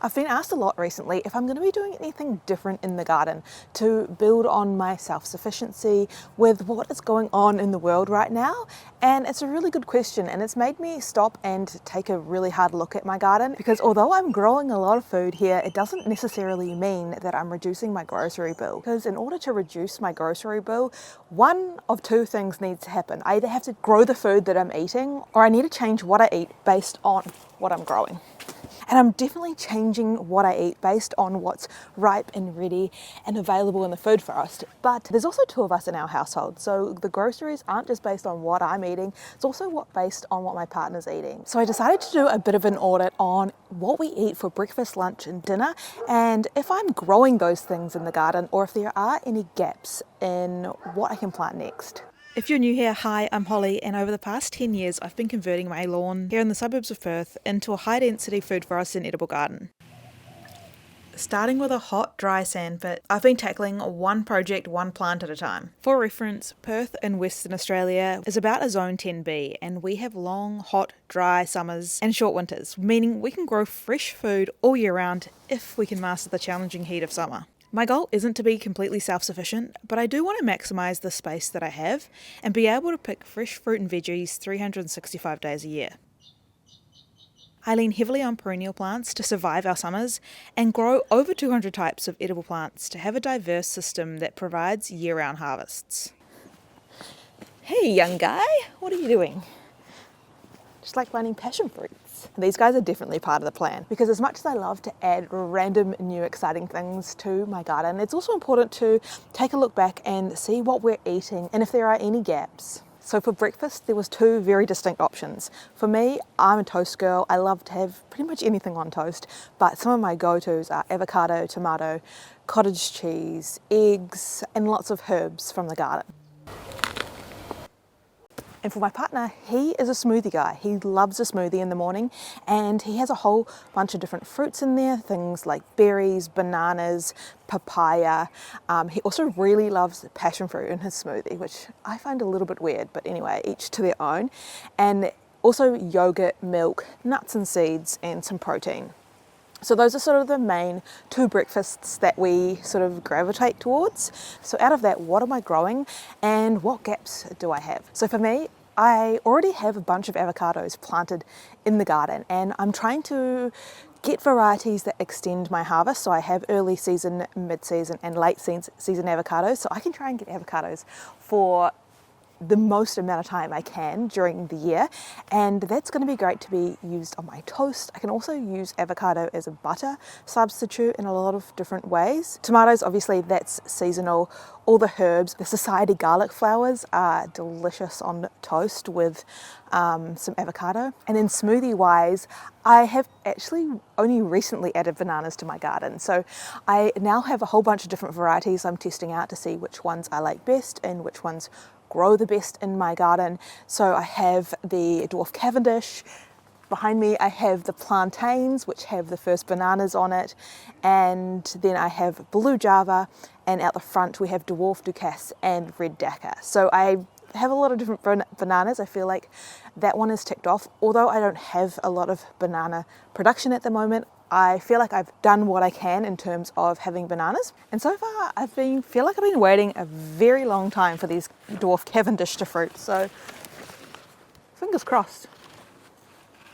I've been asked a lot recently if I'm going to be doing anything different in the garden to build on my self-sufficiency with what is going on in the world right now. And it's a really good question, and it's made me stop and take a really hard look at my garden, because although I'm growing a lot of food here, it doesn't necessarily mean that I'm reducing my grocery bill. Because in order to reduce my grocery bill, one of two things needs to happen. I either have to grow the food that I'm eating, or I need to change what I eat based on what I'm growing. And I'm definitely changing what I eat based on what's ripe and ready and available in the food forest. But there's also two of us in our household, so the groceries aren't just based on what I'm eating, it's also based on what my partner's eating. So I decided to do a bit of an audit on what we eat for breakfast, lunch and dinner, and if I'm growing those things in the garden, or if there are any gaps in what I can plant next. If you're new here, hi, I'm Holly, and over the past 10 years I've been converting my lawn here in the suburbs of Perth into a high-density food forest and edible garden. Starting with a hot, dry sandpit, I've been tackling one project, one plant at a time. For reference, Perth in Western Australia is about a zone 10B, and we have long, hot, dry summers and short winters, meaning we can grow fresh food all year round if we can master the challenging heat of summer. My goal isn't to be completely self-sufficient, but I do want to maximise the space that I have and be able to pick fresh fruit and veggies 365 days a year. I lean heavily on perennial plants to survive our summers and grow over 200 types of edible plants to have a diverse system that provides year-round harvests. Hey young guy, what are you doing? Just like planting passion fruits. These guys are definitely part of the plan, because as much as I love to add random new exciting things to my garden, it's also important to take a look back and see what we're eating and if there are any gaps. So for breakfast, there was two very distinct options. For me, I'm a toast girl. I love to have pretty much anything on toast, but some of my go-tos are avocado, tomato, cottage cheese, eggs, and lots of herbs from the garden. And for my partner, he is a smoothie guy. He loves a smoothie in the morning, and he has a whole bunch of different fruits in there, things like berries, bananas, papaya. He also really loves passion fruit in his smoothie, which I find a little bit weird, but anyway, each to their own. And also yogurt, milk, nuts and seeds, and some protein. So those are sort of the main two breakfasts that we sort of gravitate towards. So out of that, what am I growing and what gaps do I have? So for me, I already have a bunch of avocados planted in the garden, and I'm trying to get varieties that extend my harvest. So I have early season, mid-season and late season avocados. So I can try and get avocados for the most amount of time I can during the year, and that's going to be great to be used on my toast. I can also use avocado as a butter substitute in a lot of different ways. Tomatoes, obviously that's seasonal. All the herbs, the society garlic flowers are delicious on toast with some avocado. And then smoothie wise, I have actually only recently added bananas to my garden. So I now have a whole bunch of different varieties I'm testing out to see which ones I like best and which ones grow the best in my garden. So I have the dwarf Cavendish. Behind me I have the plantains, which have the first bananas on it, and then I have blue Java, and out the front we have dwarf Ducasse and red Dakar. So I have a lot of different bananas. I feel like that one is ticked off. Although I don't have a lot of banana production at the moment, I feel like I've done what I can in terms of having bananas. And so far feel like I've been waiting a very long time for these dwarf Cavendish to fruit. So fingers crossed.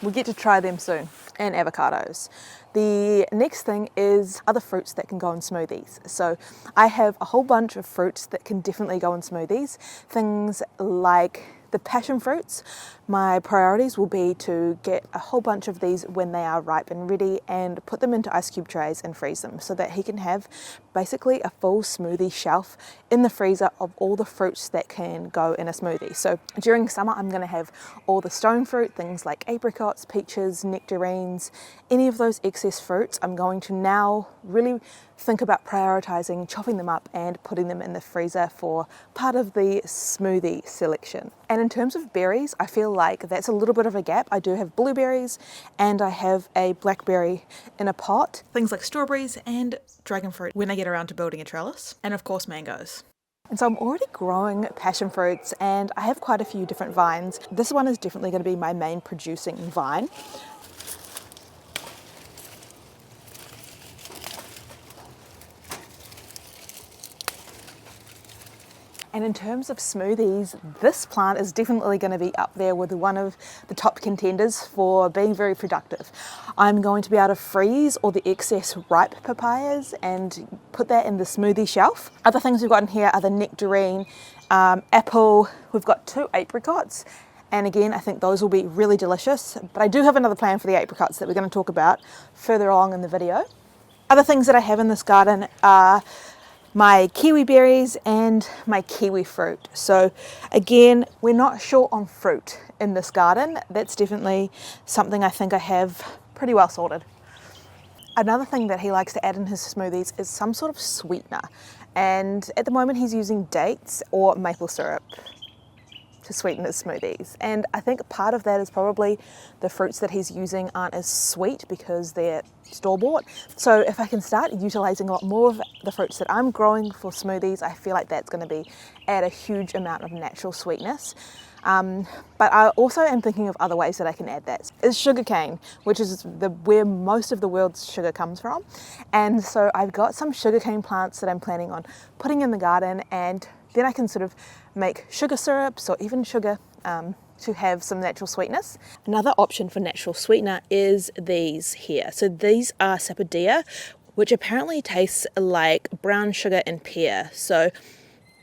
We'll get to try them soon. And avocados. The next thing is other fruits that can go in smoothies. So I have a whole bunch of fruits that can definitely go in smoothies. Things like the passion fruits. My priorities will be to get a whole bunch of these when they are ripe and ready and put them into ice cube trays and freeze them so that he can have basically a full smoothie shelf in the freezer of all the fruits that can go in a smoothie. So during summer, I'm going to have all the stone fruit, things like apricots, peaches, nectarines, any of those excess fruits. I'm going to now really think about prioritizing chopping them up and putting them in the freezer for part of the smoothie selection. And in terms of berries, I feel like that's a little bit of a gap. I do have blueberries and I have a blackberry in a pot. Things like strawberries and dragon fruit when I get around to building a trellis. And of course mangoes. And so I'm already growing passion fruits and I have quite a few different vines. This one is definitely going to be my main producing vine. And in terms of smoothies, this plant is definitely going to be up there with one of the top contenders for being very productive. I'm going to be able to freeze all the excess ripe papayas and put that in the smoothie shelf. Other things we've got in here are the nectarine, apple, we've got 2 apricots, and again I think those will be really delicious, but I do have another plan for the apricots that we're going to talk about further along in the video. Other things that I have in this garden are my kiwi berries and my kiwi fruit. So again, we're not short on fruit in this garden. That's definitely something I think I have pretty well sorted. Another thing that he likes to add in his smoothies is some sort of sweetener, and at the moment he's using dates or maple syrup to sweeten his smoothies, and I think part of that is probably the fruits that he's using aren't as sweet because they're store-bought. So if I can start utilizing a lot more of the fruits that I'm growing for smoothies, I feel like that's going to add a huge amount of natural sweetness. But I also am thinking of other ways that I can add that. Is sugarcane, which is where most of the world's sugar comes from, and so I've got some sugarcane plants that I'm planning on putting in the garden, and then I can sort of make sugar syrups or even sugar to have some natural sweetness. Another option for natural sweetener is these here. So these are sapodilla, which apparently tastes like brown sugar and pear. So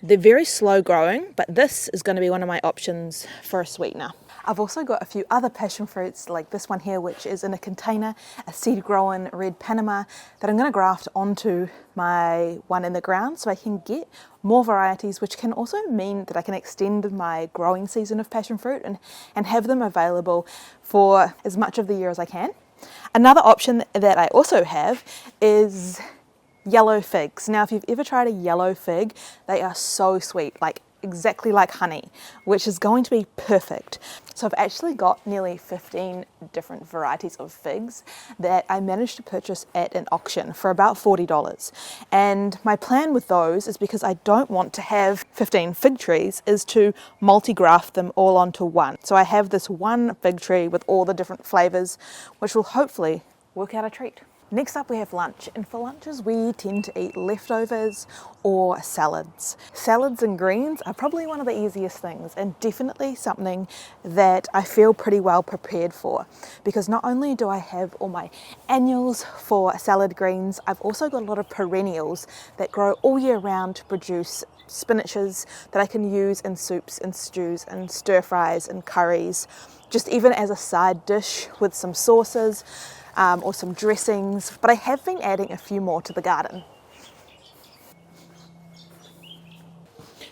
they're very slow growing, but this is going to be one of my options for a sweetener. I've also got a few other passion fruits like this one here, which is in a container, a seed-grown red Panama that I'm going to graft onto my one in the ground so I can get more varieties, which can also mean that I can extend my growing season of passion fruit and have them available for as much of the year as I can. Another option that I also have is yellow figs. Now, if you've ever tried a yellow fig, they are so sweet, like exactly like honey, which is going to be perfect. So I've actually got nearly 15 different varieties of figs that I managed to purchase at an auction for about $40. And my plan with those is, because I don't want to have 15 fig trees, is to multi-graft them all onto one. So I have this one fig tree with all the different flavors, which will hopefully work out a treat. Next up we have lunch, and for lunches we tend to eat leftovers or salads. Salads and greens are probably one of the easiest things, and definitely something that I feel pretty well prepared for, because not only do I have all my annuals for salad greens, I've also got a lot of perennials that grow all year round to produce spinaches that I can use in soups and stews and stir fries and curries, just even as a side dish with some sauces. Or some dressings, but I have been adding a few more to the garden.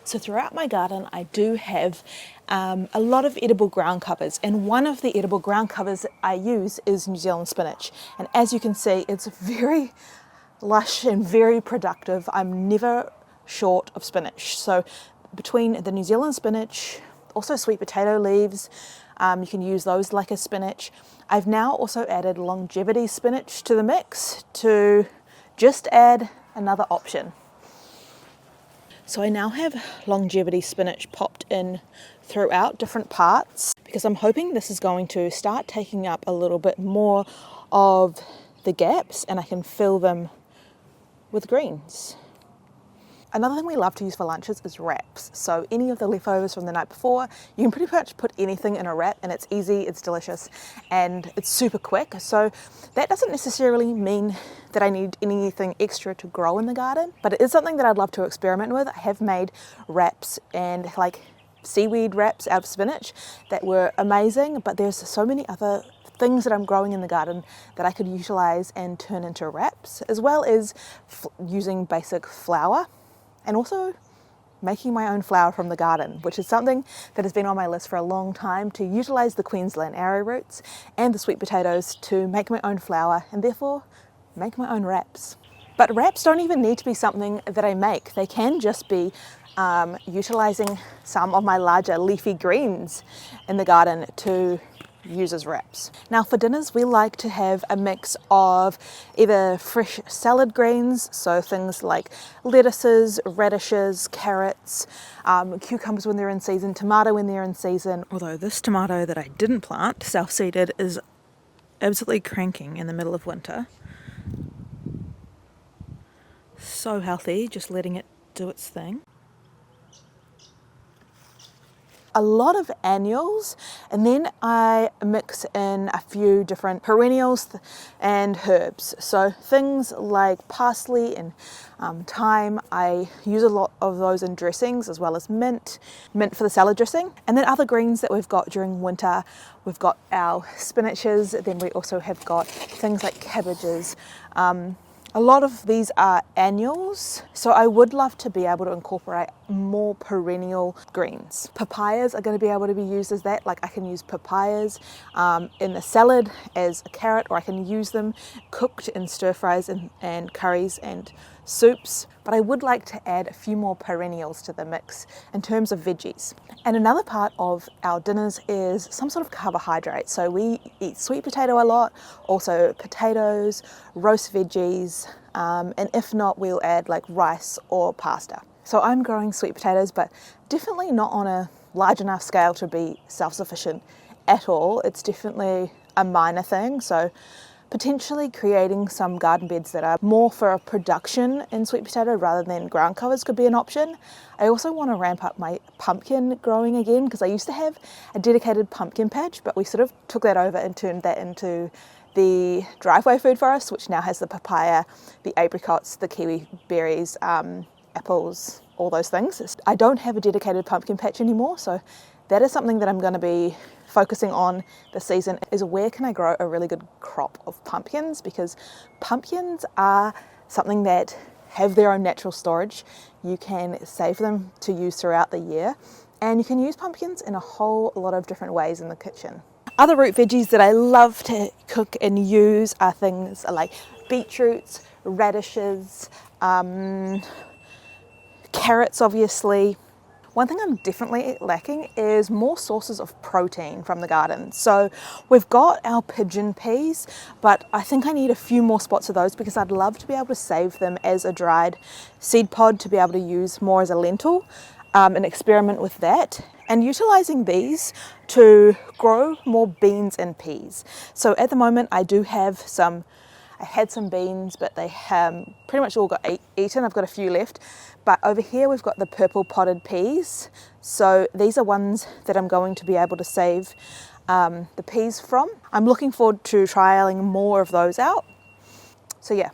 So throughout my garden I do have a lot of edible ground covers, and one of the edible ground covers I use is New Zealand spinach, and as you can see it's very lush and very productive. I'm never short of spinach. So between the New Zealand spinach, also sweet potato leaves, you can use those like a spinach. I've now also added longevity spinach to the mix to just add another option. So I now have longevity spinach popped in throughout different parts, because I'm hoping this is going to start taking up a little bit more of the gaps and I can fill them with greens. Another thing we love to use for lunches is wraps. So any of the leftovers from the night before, you can pretty much put anything in a wrap, and it's easy, it's delicious, and it's super quick. So that doesn't necessarily mean that I need anything extra to grow in the garden, but it is something that I'd love to experiment with. I have made wraps and like seaweed wraps out of spinach that were amazing, but there's so many other things that I'm growing in the garden that I could utilize and turn into wraps, as well as using basic flour, and also making my own flour from the garden, which is something that has been on my list for a long time, to utilize the Queensland arrowroots and the sweet potatoes to make my own flour and therefore make my own wraps. But wraps don't even need to be something that I make. They can just be utilizing some of my larger leafy greens in the garden to use as wraps. Now for dinners we like to have a mix of either fresh salad greens, so things like lettuces, radishes, carrots, cucumbers when they're in season, tomato when they're in season, although this tomato that I didn't plant, self-seeded, is absolutely cranking in the middle of winter. So healthy, just letting it do its thing. a lot of annuals, and then I mix in a few different perennials and herbs. So things like parsley and thyme, I use a lot of those in dressings, as well as mint for the salad dressing. And then other greens that we've got during winter, we've got our spinaches, then we also have got things like cabbages. A lot of these are annuals, so I would love to be able to incorporate more perennial greens. Papayas are going to be able to be used as that. Like I can use papayas in the salad as a carrot, or I can use them cooked in stir fries and curries and soups. But I would like to add a few more perennials to the mix in terms of veggies. And another part of our dinners is some sort of carbohydrate. So we eat sweet potato a lot, also potatoes, roast veggies, and if not, we'll add like rice or pasta. So I'm growing sweet potatoes, but definitely not on a large enough scale to be self-sufficient at all. It's definitely a minor thing. So potentially creating some garden beds that are more for a production in sweet potato rather than ground covers could be an option. I also want to ramp up my pumpkin growing again, because I used to have a dedicated pumpkin patch, but we sort of took that over and turned that into the driveway food for us, which now has the papaya, the apricots, the kiwi berries, apples, all those things. I don't have a dedicated pumpkin patch anymore, so that is something that I'm going to be focusing on this season, is where can I grow a really good crop of pumpkins, because pumpkins are something that have their own natural storage. You can save them to use throughout the year, and you can use pumpkins in a whole lot of different ways in the kitchen. Other root veggies that I love to cook and use are things like beetroots, radishes, carrots obviously. One thing I'm definitely lacking is more sources of protein from the garden. So we've got our pigeon peas, but I think I need a few more spots of those, because I'd love to be able to save them as a dried seed pod to be able to use more as a lentil, and experiment with that, and utilizing these to grow more beans and peas. So at the moment I had some beans, but they pretty much all got eaten. I've got a few left. But over here we've got the purple potted peas. So these are ones that I'm going to be able to save the peas from. I'm looking forward to trialing more of those out. So yeah,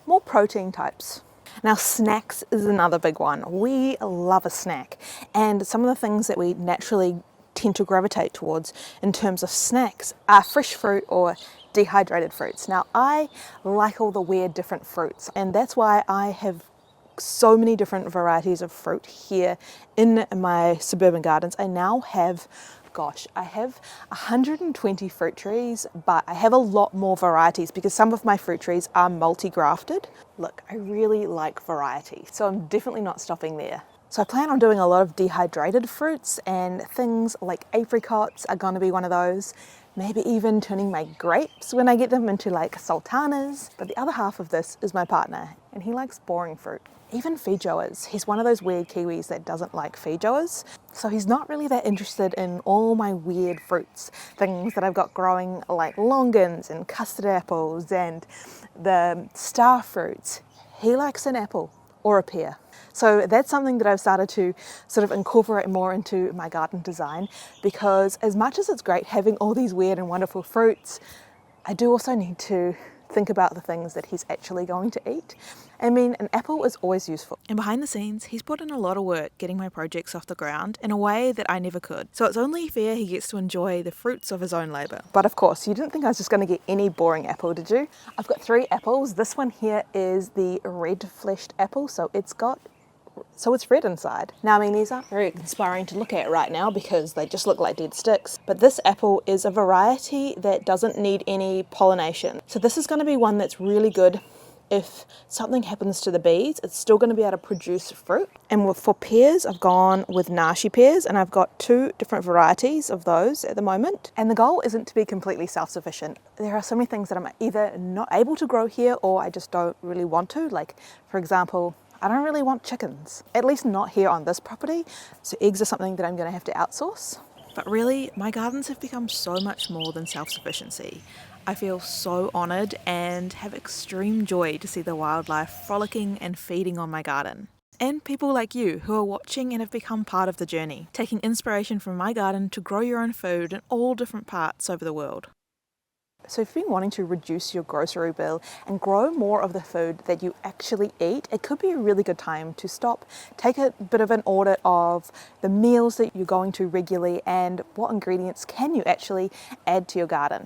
more protein types. Now snacks is another big one. We love a snack, and some of the things that we naturally tend to gravitate towards in terms of snacks are fresh fruit or dehydrated fruits. Now I like all the weird different fruits, and that's why I have so many different varieties of fruit here in my suburban gardens. I now have, I have 120 fruit trees, but I have a lot more varieties because some of my fruit trees are multi-grafted. Look, I really like variety, so I'm definitely not stopping there. So I plan on doing a lot of dehydrated fruits, and things like apricots are going to be one of those. Maybe even turning my grapes when I get them into like sultanas. But the other half of this is my partner, and he likes boring fruit. Even feijoas. He's one of those weird Kiwis that doesn't like feijoas. So he's not really that interested in all my weird fruits. Things that I've got growing like longans and custard apples and the star fruits. He likes an apple or a pear. So that's something that I've started to sort of incorporate more into my garden design, because as much as it's great having all these weird and wonderful fruits, I do also need to think about the things that he's actually going to eat. I mean, an apple is always useful. And behind the scenes, he's put in a lot of work getting my projects off the ground in a way that I never could. So it's only fair he gets to enjoy the fruits of his own labour. But of course, you didn't think I was just going to get any boring apple, did you? I've got 3 apples. This one here is the red-fleshed apple, so it's red inside. Now, I mean, these aren't very inspiring to look at right now because they just look like dead sticks. But this apple is a variety that doesn't need any pollination. So this is going to be one that's really good if something happens to the bees. It's still going to be able to produce fruit. And for pears, I've gone with nashi pears, and I've got 2 different varieties of those at the moment. And the goal isn't to be completely self-sufficient. There are so many things that I'm either not able to grow here, or I just don't really want to. Like, for example, I don't really want chickens, at least not here on this property. So eggs are something that I'm going to have to outsource. But really, my gardens have become so much more than self-sufficiency. I feel so honoured and have extreme joy to see the wildlife frolicking and feeding on my garden. and people like you who are watching and have become part of the journey, taking inspiration from my garden to grow your own food in all different parts over the world. So if you've been wanting to reduce your grocery bill and grow more of the food that you actually eat, it could be a really good time to stop, take a bit of an audit of the meals that you're going to regularly and what ingredients can you actually add to your garden.